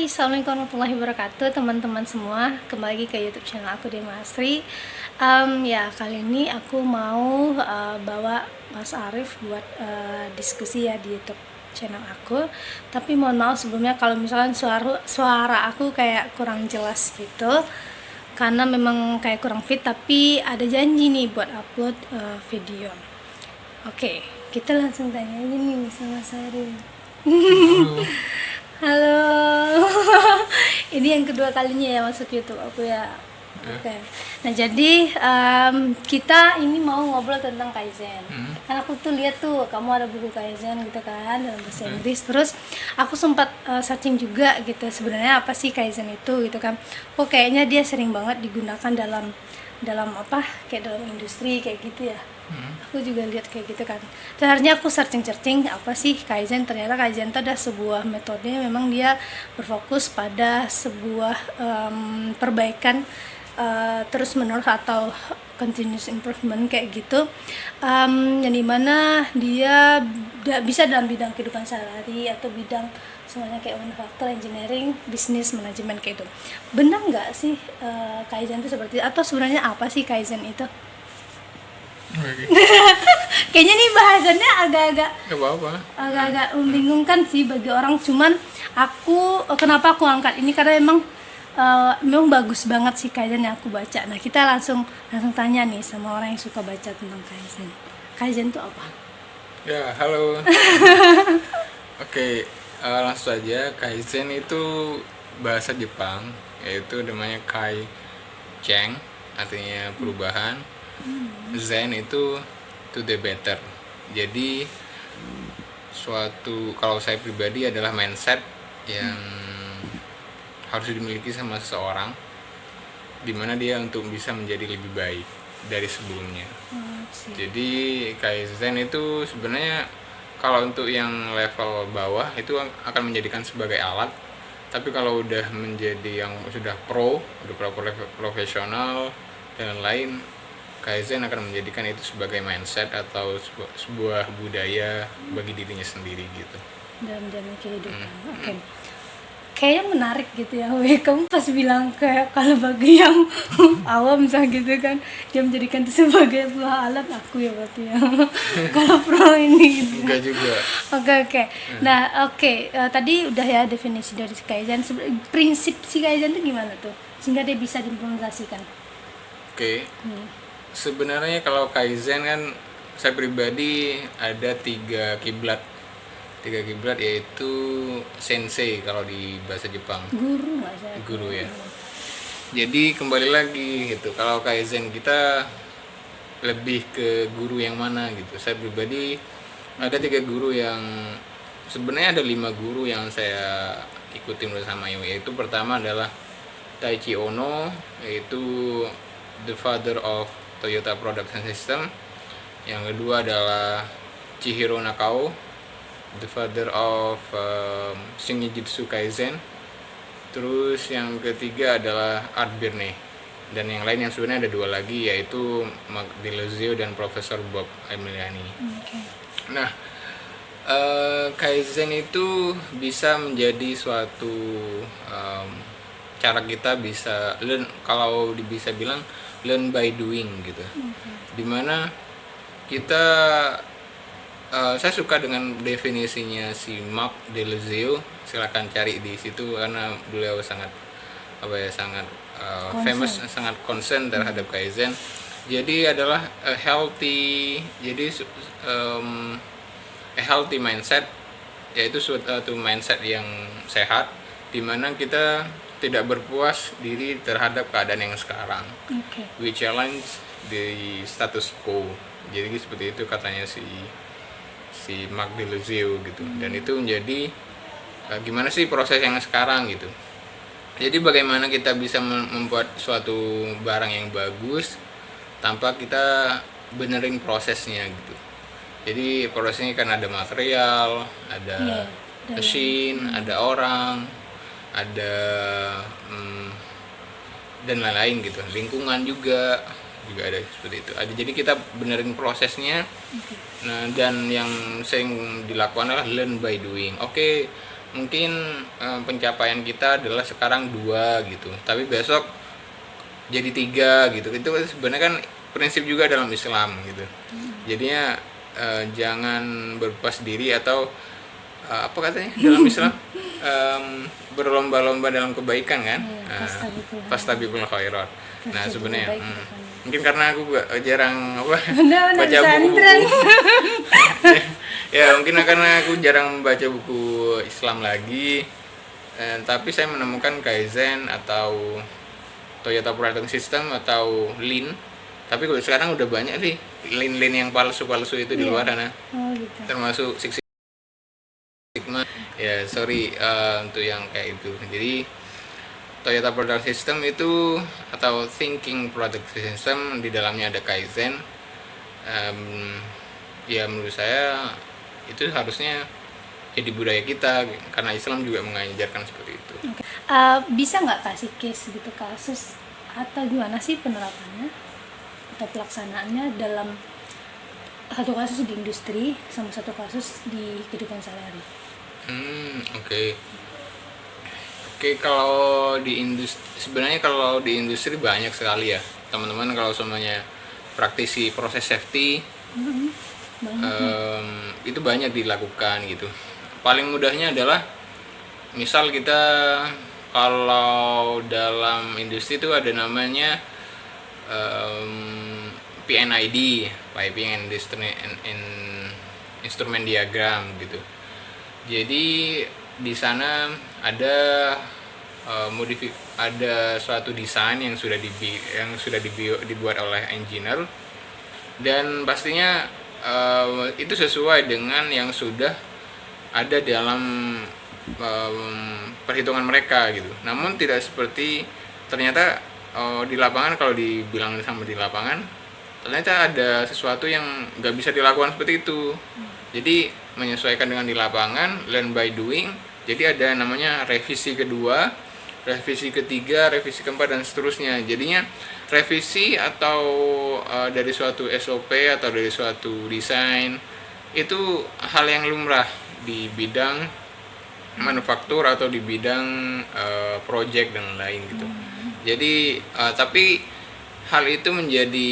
Assalamualaikum warahmatullahi wabarakatuh teman-teman semua. Kembali lagi ke YouTube channel aku Dema Asri. Ya kali ini aku mau bawa Mas Arif buat diskusi ya di YouTube channel aku. Tapi mohon maaf sebelumnya kalau misalkan suara aku kayak kurang jelas gitu, karena memang kayak kurang fit. Tapi ada janji nih buat upload video. Oke, kita langsung tanya aja nih sama Mas Arif. Halo. Ini yang kedua kalinya ya masuk YouTube aku ya. Oke. Nah jadi kita ini mau ngobrol tentang Kaizen. Kan aku tuh lihat tuh kamu ada buku Kaizen gitu kan dalam bahasa Inggris. Terus aku sempat searching juga gitu sebenarnya apa sih Kaizen itu gitu kan. Kok kayaknya dia sering banget digunakan dalam apa kayak dalam industri kayak gitu ya. Aku juga lihat kayak gitu kan. Ternyata aku searching apa sih Kaizen. Ternyata Kaizen itu ada sebuah metode, memang dia berfokus pada sebuah perbaikan terus menerus atau continuous improvement kayak gitu, yang dimana dia bisa dalam bidang kehidupan sehari-hari atau bidang semuanya kayak manufaktur, engineering, bisnis, manajemen kayak itu. Benar nggak sih Kaizen itu seperti itu? Atau sebenarnya apa sih Kaizen itu? Kayaknya nih bahasannya agak-agak membingungkan sih bagi orang. Cuman kenapa aku angkat ini karena memang bagus banget sih Kaizen yang aku baca. Nah kita langsung tanya nih sama orang yang suka baca tentang Kaizen. Kaizen itu apa? Ya, halo. Oke, langsung aja. Kaizen itu bahasa Jepang, yaitu namanya Kai-Zen, artinya perubahan. Zen itu to the better. Jadi kalau saya pribadi adalah mindset yang harus dimiliki sama seseorang, dimana dia untuk bisa menjadi lebih baik dari sebelumnya. Jadi Kaizen itu sebenarnya kalau untuk yang level bawah itu akan menjadikan sebagai alat, tapi kalau udah menjadi yang sudah profesional dan lain, Kaizen akan menjadikan itu sebagai mindset atau sebuah budaya bagi dirinya sendiri gitu. Dalam menjalani kehidupan. Oke. Kayaknya menarik gitu ya. Kamu pas bilang kayak kalau bagi yang awam misalnya gitu kan, dia menjadikan itu sebagai sebuah alat, aku ya berarti ya. Kalau pro ini gitu. Enggak juga. Oke. Nah, tadi udah ya definisi dari Kaizen. Prinsip si Kaizen itu gimana tuh? Sehingga dia bisa diimplementasikan. Oke. Sebenarnya kalau Kaizen kan saya pribadi ada tiga kiblat yaitu sensei kalau di bahasa Jepang. Guru ya. Jadi kembali lagi gitu, kalau Kaizen kita lebih ke guru yang mana gitu. Saya pribadi ada 3 guru yang sebenarnya ada 5 guru yang saya ikutin bersama, yaitu pertama adalah Taiichi Ohno, yaitu the father of Toyota Production System. Yang kedua adalah Chihiro Nakao, the father of Shingijutsu Kaizen. Terus yang ketiga adalah Art Birney. Dan yang lain yang sebenarnya ada 2 lagi, yaitu Mark Deleuze dan Profesor Bob Emiliani. Nah, Kaizen itu bisa menjadi suatu cara kita bisa learn, kalau bisa bilang learn by doing gitu. Dimana kita saya suka dengan definisinya si Mark Deleuze, silakan cari di situ karena beliau sangat famous, sangat concern terhadap Kaizen. Jadi adalah a healthy mindset, yaitu suatu mindset yang sehat di mana kita tidak berpuas diri terhadap keadaan yang sekarang. We challenge the status quo. Jadi seperti itu katanya si Mark Deleuze gitu. Dan itu menjadi gimana sih proses yang sekarang gitu. Jadi bagaimana kita bisa membuat suatu barang yang bagus tanpa kita benerin prosesnya gitu. Jadi prosesnya kan ada material, ada mesin, ada orang, ada dan lain-lain gitu, lingkungan juga ada seperti itu. Jadi kita benerin prosesnya. Nah, dan yang sering dilakukan adalah learn by doing. mungkin pencapaian kita adalah sekarang 2 gitu, tapi besok jadi 3 gitu. Itu sebenarnya kan prinsip juga dalam Islam gitu. Jadinya jangan berpuas diri atau apa katanya dalam Islam, berlomba-lomba dalam kebaikan kan. Fastabiqul khairat. Nah sebenarnya mungkin karena aku jarang baca buku-buku ya, mungkin karena aku jarang membaca buku Islam lagi, tapi saya menemukan Kaizen atau Toyota Product System atau Lean. Tapi kalau sekarang udah banyak sih Lean yang palsu-palsu itu di luar sana, termasuk Six Sigma ya. Sorry untuk yang kayak itu. Jadi Toyota Product System itu atau Thinking Product System, di dalamnya ada Kaizen. Ya menurut saya itu harusnya jadi budaya kita, karena Islam juga mengajarkan seperti itu. Bisa nggak kasih case gitu, kasus atau gimana sih penerapannya atau pelaksanaannya dalam satu kasus di industri sama satu kasus di kehidupan sehari-hari? Oke, kalau di industri, sebenarnya kalau di industri banyak sekali ya teman-teman. Kalau semuanya praktisi proses safety, itu banyak dilakukan gitu. Paling mudahnya adalah misal kita kalau dalam industri itu ada namanya PNID, Piping and Instrument Diagram gitu. Jadi di sana ada ada suatu desain yang sudah dibuat oleh engineer, dan pastinya itu sesuai dengan yang sudah ada dalam perhitungan mereka gitu. Namun tidak seperti ternyata di lapangan, kalau dibilang sama di lapangan, ternyata ada sesuatu yang nggak bisa dilakukan seperti itu. Jadi menyesuaikan dengan di lapangan, learn by doing. Jadi ada namanya revisi kedua, revisi ketiga, revisi keempat, dan seterusnya. Jadinya revisi atau dari suatu SOP atau dari suatu desain itu hal yang lumrah di bidang manufaktur atau di bidang project dan lain gitu. Jadi tapi hal itu menjadi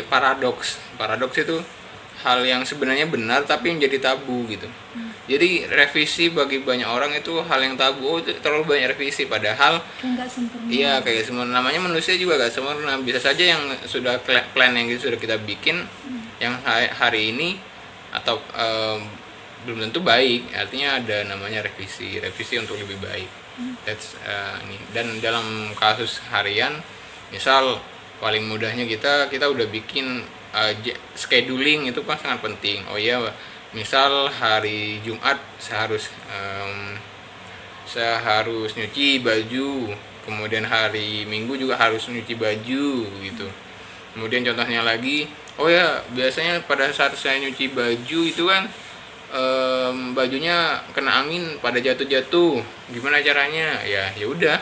paradoks. Paradoks itu hal yang sebenarnya benar tapi menjadi tabu gitu. Jadi revisi bagi banyak orang itu hal yang tabu. Oh, itu terlalu banyak revisi, padahal Nggak sempurna. iya kayak sempurna. Namanya manusia juga gak sempurna. Bisa saja yang sudah plan yang gitu sudah kita bikin yang hari ini atau belum tentu baik. Artinya ada namanya revisi untuk lebih baik. That's ini. Dan dalam kasus harian, misal paling mudahnya kita udah bikin scheduling itu kan sangat penting. Oh iya, misal hari Jumat saya harus nyuci baju, kemudian hari Minggu juga harus nyuci baju gitu. Kemudian contohnya lagi, oh ya biasanya pada saat saya nyuci baju itu kan bajunya kena angin pada jatuh-jatuh. Gimana caranya? Ya udah,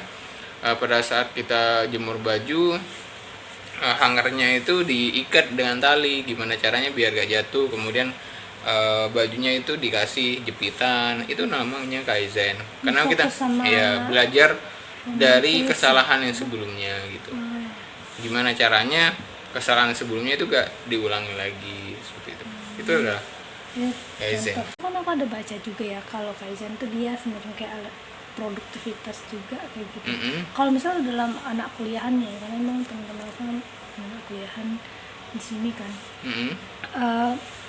pada saat kita jemur baju, hangernya itu diikat dengan tali. Gimana caranya biar gak jatuh? Kemudian bajunya itu dikasih jepitan. Itu namanya Kaizen. Karena kita belajar dari kesalahan yang sebelumnya gitu. Gimana caranya kesalahan sebelumnya itu gak diulangi lagi, seperti itu. Itu adalah Kaizen. Kan aku ada baca juga ya, kalau Kaizen tuh dia sebenarnya kayak alat produktivitas juga kayak gitu. Kalau misalnya dalam anak kuliahannya ya, karena memang teman-teman aku kan anak kuliahan di sini kan,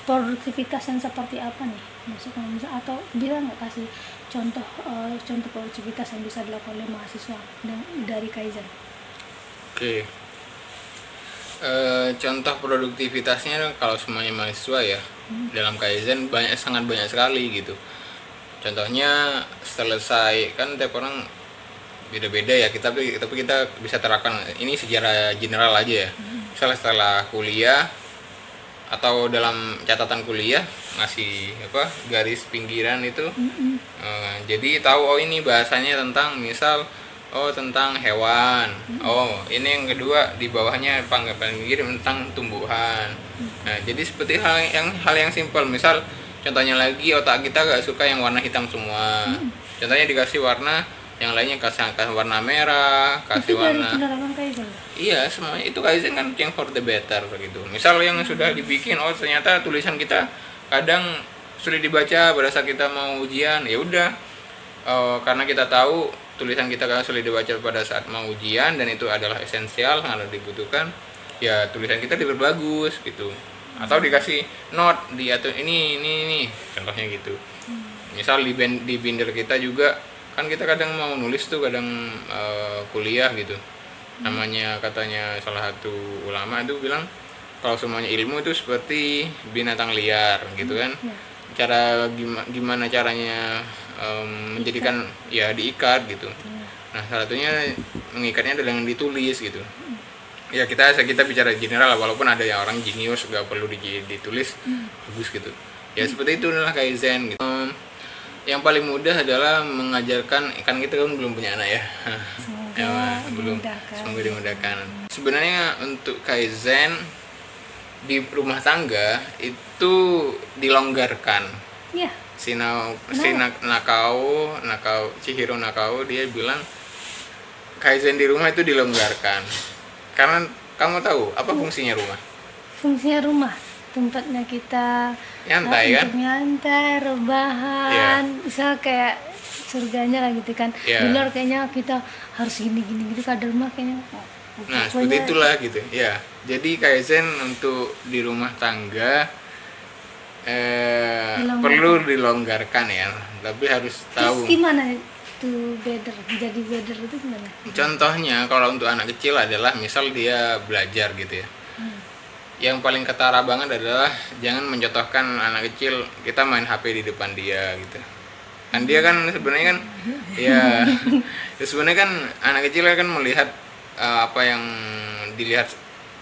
produktivitas yang seperti apa nih maksudnya, atau bisa nggak kasih contoh produktivitas yang bisa dilakukan oleh mahasiswa dari Kaizen? Oke. Contoh produktivitasnya kalau semuanya mahasiswa ya, dalam Kaizen sangat banyak sekali gitu. Contohnya selesai, kan tiap orang beda-beda ya, tapi kita bisa terapkan ini secara general aja ya. Misalnya setelah kuliah atau dalam catatan kuliah ngasih garis pinggiran itu, jadi tahu oh ini bahasanya tentang misal tentang hewan, ini yang kedua di bawahnya panggalan pinggir tentang tumbuhan. Nah jadi seperti hal yang simpel. Misal contohnya lagi, otak kita gak suka yang warna hitam semua. Contohnya dikasih warna, yang lainnya kasih warna merah, kasih Itu dari warna. penerapan Kaizen. Iya, semuanya itu Kaizen kan change for the better gitu. Misal yang sudah dibikin, oh ternyata tulisan kita kadang sulit dibaca pada saat kita mau ujian, ya udah. Karena kita tahu tulisan kita kan sulit dibaca pada saat mau ujian dan itu adalah esensial sangat dibutuhkan, ya tulisan kita diperbagus gitu. Atau dikasih note di atau ini contohnya gitu. Misal di binder kita juga kan kita kadang mau nulis tuh kadang kuliah gitu. Namanya katanya salah satu ulama itu bilang kalau semuanya ilmu itu seperti binatang liar gitu kan. Cara gimana caranya menjadikan ya diikat gitu. Nah, salah satunya mengikatnya adalah dengan ditulis gitu. Ya kita bicara general, walaupun ada yang orang jenius gak perlu ditulis bagus gitu. Ya seperti itu adalah Kaizen gitu. Yang paling mudah adalah mengajarkan, kan kita kan belum punya anak ya. Belum. Semoga dimudahkan. Sebenarnya untuk Kaizen di rumah tangga itu dilonggarkan. Iya. Chihiro Nakao dia bilang Kaizen di rumah itu dilonggarkan. Karena kamu tahu apa fungsinya rumah? Fungsinya rumah tempatnya kita nyantai kan? Untuk nyantai, rebahan, bisa kayak surganya lah gitu kan. Di luar kayaknya kita harus gini gitu, kadang rumah kayaknya. Nah, seperti itulah gitu. Ya, jadi Kaizen untuk di rumah tangga perlu dilonggarkan ya, tapi harus tahu. Terus gimana itu jadi better itu gimana? Contohnya kalau untuk anak kecil adalah misal dia belajar gitu ya. Yang paling ketara banget adalah jangan mencontohkan anak kecil kita main HP di depan dia gitu. Kan dia kan sebenarnya kan ya sebenarnya kan anak kecil kan melihat apa yang dilihat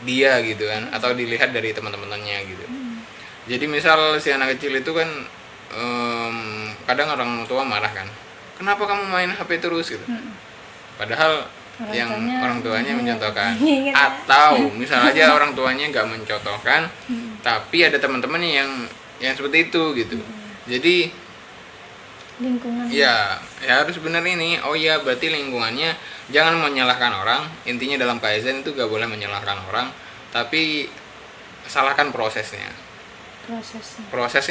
dia gitu kan, atau dilihat dari teman-temannya gitu. Jadi misal si anak kecil itu kan kadang orang tua marah kan, kenapa kamu main HP terus gitu. Padahal orang tuanya mencontohkan. Atau misal aja orang tuanya nggak mencontohkan, tapi ada teman-temannya yang seperti itu gitu. Jadi lingkungan ya harus benar ini. Oh ya, berarti lingkungannya jangan menyalahkan orang. Intinya dalam Kaizen itu gak boleh menyalahkan orang, tapi salahkan prosesnya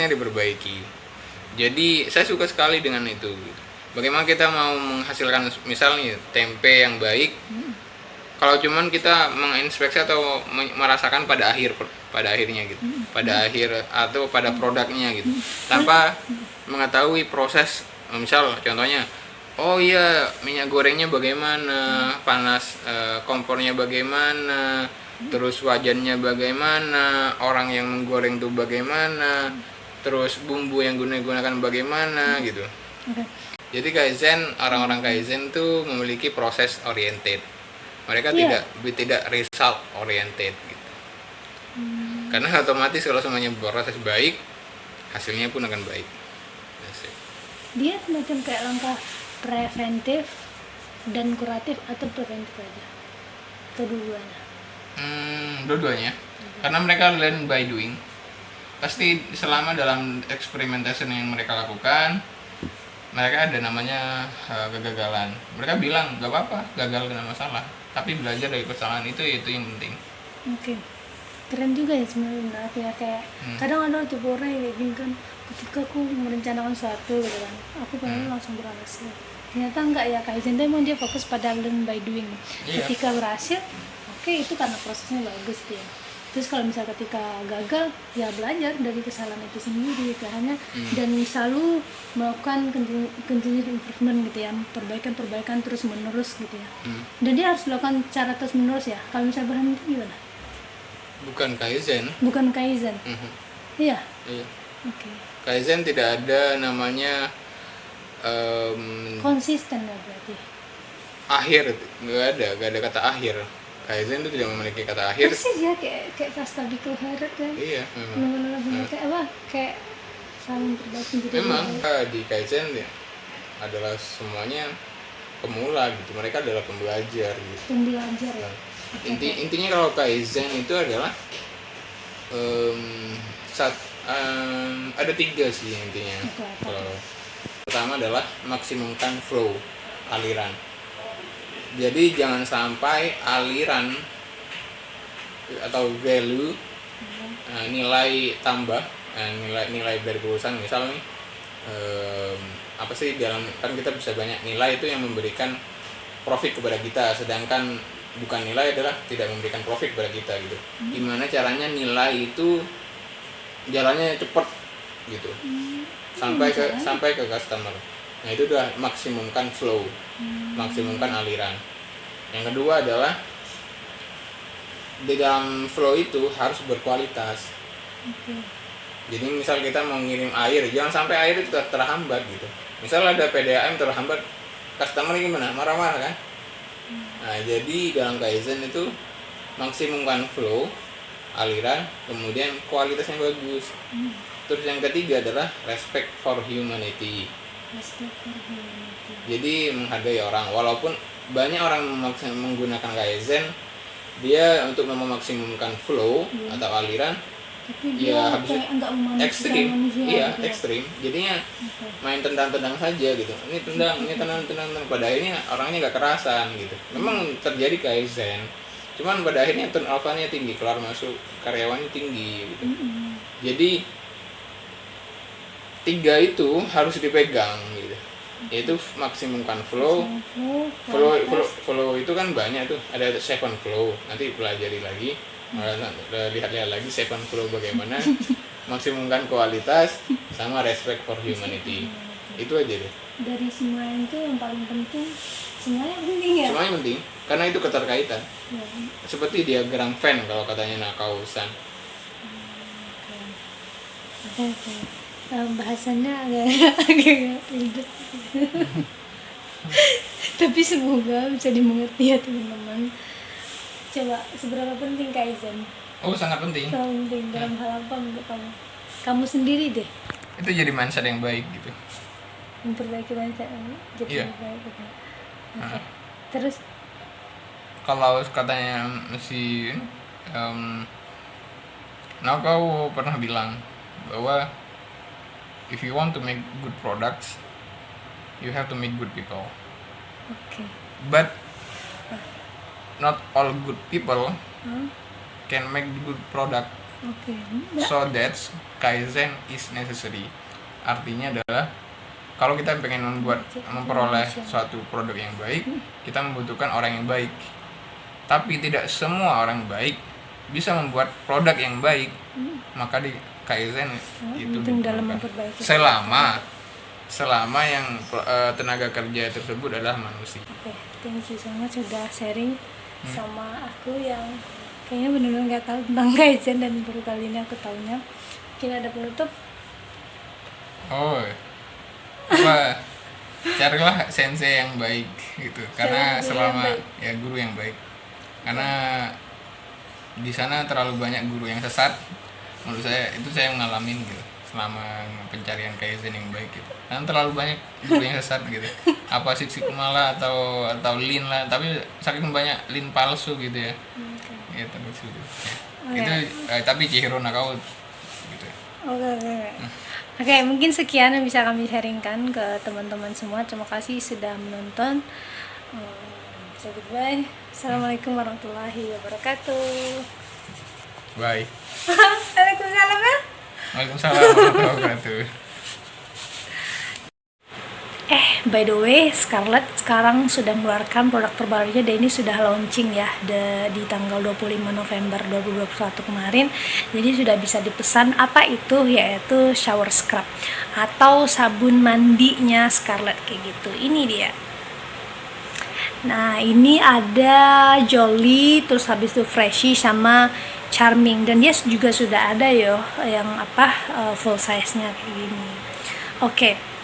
diperbaiki. Jadi saya suka sekali dengan itu gitu. Bagaimana kita mau menghasilkan misalnya tempe yang baik kalau cuman kita menginspeksi atau merasakan pada akhirnya gitu, pada akhir atau pada produknya gitu, tanpa mengetahui proses. Misal contohnya, oh iya minyak gorengnya bagaimana, panas kompornya bagaimana, terus wajannya bagaimana, orang yang menggoreng itu bagaimana, terus bumbu yang gunakan bagaimana gitu. Jadi Kaizen, orang-orang Kaizen tuh memiliki proses oriented. Mereka tidak result oriented gitu. Karena otomatis kalau semuanya proses baik, hasilnya pun akan baik. Dia semacam kayak langkah preventif dan kuratif atau preventif aja? Atau dua-duanya? Dua-duanya. Karena mereka learn by doing. Pasti selama dalam experimentation yang mereka lakukan, mereka ada namanya kegagalan. Mereka bilang gak apa-apa, gagal kena masalah. Tapi belajar dari kesalahan itu yang penting. Oke. Keren juga ya sebenarnya ya, kayak kadang ada tuh orang yang kayak gini kan, ketika aku merencanakan sesuatu gitu kan, aku pengen langsung berhasil. Ternyata enggak ya, Kaizen itu emang dia fokus pada learn by doing. Ketika berhasil, oke, itu karena prosesnya bagus dia. Terus kalau misalnya ketika gagal, ya belajar dari kesalahan itu sendiri caranya, dan selalu melakukan continuous improvement gitu ya, perbaikan terus menerus gitu ya. Dan dia harus melakukan cara terus menerus ya. Kalau misalnya berhenti gimana? Bukan Kaizen. Iya. Oke. Kaizen tidak ada namanya konsisten ya berarti. Akhir, nggak ada kata akhir. Kaizen itu tidak memiliki kata akhir. Persis ya, kayak Fastabiqul Khairat kan. Iya, memang. Kayak saling berbagi gitu. Memang di Kaizen ya adalah semuanya pemula gitu. Mereka adalah pembelajar gitu. Pembelajar ya. Intinya kalau Kaizen itu adalah ada 3 sih intinya. Kalau pertama adalah maksimumkan flow, aliran. Jadi jangan sampai aliran atau value, nilai tambah, nilai dari perusahaan, misal nih apa sih, dalam kan kita bisa banyak nilai itu yang memberikan profit kepada kita, sedangkan bukan nilai adalah tidak memberikan profit kepada kita gitu. Gimana caranya nilai itu jalannya cepet gitu, sampai ke customer. Nah itu udah maksimumkan flow, maksimumkan aliran. Yang kedua adalah di dalam flow itu harus berkualitas. Jadi misal kita mau ngirim air, jangan sampai air itu terhambat gitu. Misal ada PDAM terhambat, customer gimana? Marah-marah kan? Nah jadi dalam Kaizen itu maksimumkan flow, aliran, kemudian kualitasnya bagus. Terus yang ketiga adalah respect for humanity. Jadi menghargai orang, walaupun banyak orang menggunakan Kaizen dia untuk memaksimumkan flow atau aliran, tapi dia ya habis kayak nggak ekstrim, manusia iya gitu. ekstrim. Jadinya main tendang-tendang saja gitu. Ini tendang, ini tendang. Pada akhirnya orangnya nggak kerasan gitu. Memang terjadi Kaizen, cuman pada akhirnya turnover-nya tinggi, keluar masuk karyawannya tinggi gitu. Jadi 3 itu harus dipegang gitu. Yaitu maksimumkan flow. Flow itu kan banyak tuh, ada 7 flow, nanti pelajari lagi, lihat-lihat lagi 7 flow bagaimana. Maksimumkan kualitas sama respect for humanity. Itu aja deh. Dari semua itu yang paling penting, semuanya penting ya? Semuanya penting, karena itu keterkaitan. Ya. Seperti diagram Venn kalau katanya Nakausan. Oke. Bahasannya agak ribet. Tapi semoga bisa dimengerti ya teman-teman. Coba, seberapa penting Kaizen? Oh, sangat penting. Sangat penting dalam hal apa menurut kamu? Kamu sendiri deh. Itu jadi mindset yang baik gitu. Memperbaiki mindset jadi lebih baik gitu. Oke. Terus Kalau katanya si kau pernah bilang bahwa if you want to make good products, you have to meet good people. oke. But not all good people can make good product. Oke. So that's Kaizen is necessary. Artinya adalah kalau kita pengen memperoleh suatu produk yang baik, kita membutuhkan orang yang baik. Tapi tidak semua orang baik bisa membuat produk yang baik. Maka di Kaizen itu penting dalam diperlukan. memperbaiki. Selama yang tenaga kerja tersebut adalah manusia. Oke, thank you so much sudah sharing sama aku yang kayaknya benar-benar nggak tahu tentang Kaizen dan baru kali ini aku tahunya. Mungkin ada penutup. Oh, apa? Carilah sensei yang baik gitu. Karena selama ya guru yang baik. Karena di sana terlalu banyak guru yang sesat. Menurut saya itu saya ngalamin gitu selama pencarian Kaizen yang baik gitu. Karena terlalu banyak guru yang sesat gitu. Apa Six Sigma lah atau Lean lah, tapi saking banyak Lean palsu gitu ya. Ya terus gitu. Itu tapi Chihiro Nakao gitu. Oke, mungkin sekian yang bisa kami sharingkan ke teman-teman semua. Terima kasih sudah menonton. Say goodbye. Assalamualaikum warahmatullahi wabarakatuh. Bye. Waalaikumsalam ya. Waalaikumsalam warahmatullahi wabarakatuh. By the way, Scarlett sekarang sudah mengeluarkan produk terbarunya dan ini sudah launching ya di tanggal 25 November 2021 kemarin. Jadi sudah bisa dipesan. Apa itu? Yaitu shower scrub atau sabun mandinya Scarlett kayak gitu. Ini dia. Nah, ini ada Jolly, terus habis itu Freshy sama Charming, dan dia juga sudah ada yang full size-nya kayak gini. Oke.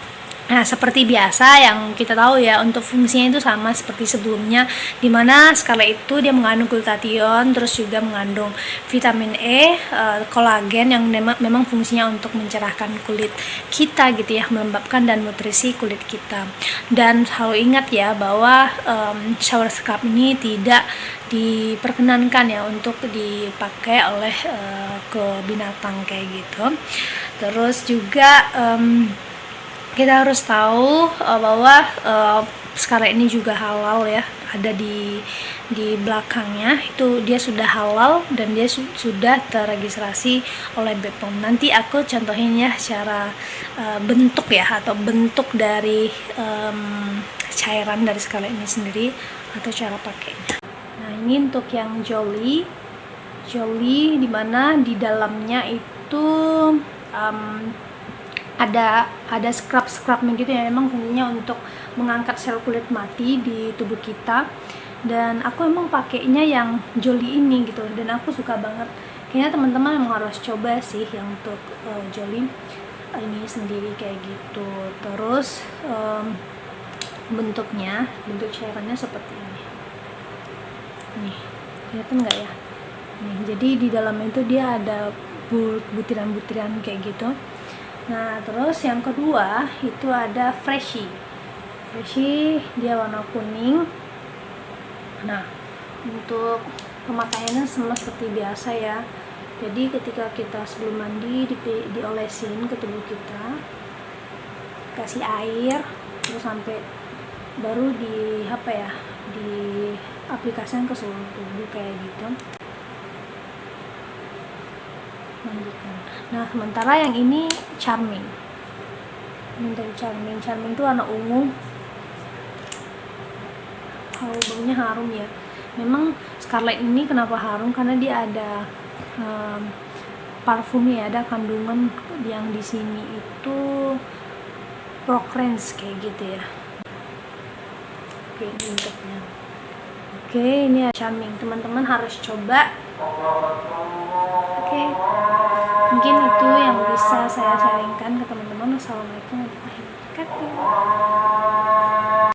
Nah, seperti biasa yang kita tahu ya, untuk fungsinya itu sama seperti sebelumnya, dimana Scarlett itu dia mengandung glutathione, terus juga mengandung vitamin E, kolagen yang memang fungsinya untuk mencerahkan kulit kita gitu ya, melembabkan dan nutrisi kulit kita. Dan selalu ingat ya bahwa shower scrub ini tidak diperkenankan ya untuk dipakai oleh ke binatang kayak gitu. Terus juga kita harus tahu bahwa Scarlett ini juga halal ya, ada di belakangnya itu dia sudah halal dan dia sudah terregistrasi oleh BPOM. Nanti aku contohin ya cara bentuk ya, atau bentuk dari cairan dari Scarlett ini sendiri atau cara pakainya. Nah, ini untuk yang Jolly dimana di dalamnya itu ada scrub-scrubnya gitu ya, memang fungsinya untuk mengangkat sel kulit mati di tubuh kita. Dan aku emang pakainya yang Jolly ini gitu, dan aku suka banget. Kayaknya teman-teman emang harus coba sih yang untuk Jolly ini sendiri kayak gitu. Terus bentuk cairannya seperti ini. Nih, kelihatan nggak ya? Nih, jadi di dalamnya itu dia ada butiran-butiran kayak gitu. Nah, terus yang kedua itu ada Freshie. Dia warna kuning. Nah, untuk pemakaiannya sama seperti biasa ya. Jadi ketika kita sebelum mandi diolesin ke tubuh kita, kasih air, terus sampai baru diaplikasikan ke seluruh tubuh kayak gitu. Mandikan. Nah, sementara yang ini Charming. Untuk Charming itu warna ungu. Baunya harum ya. Memang Scarlett ini kenapa harum, karena dia ada parfumnya, ada kandungan yang di sini itu fragrance kayak gitu ya. Oke, ini bentuknya. Oke, ini Charming, teman-teman harus coba. Oke, mungkin itu yang bisa saya sharingkan ke teman-teman. Wassalamualaikum warahmatullahi wabarakatuh.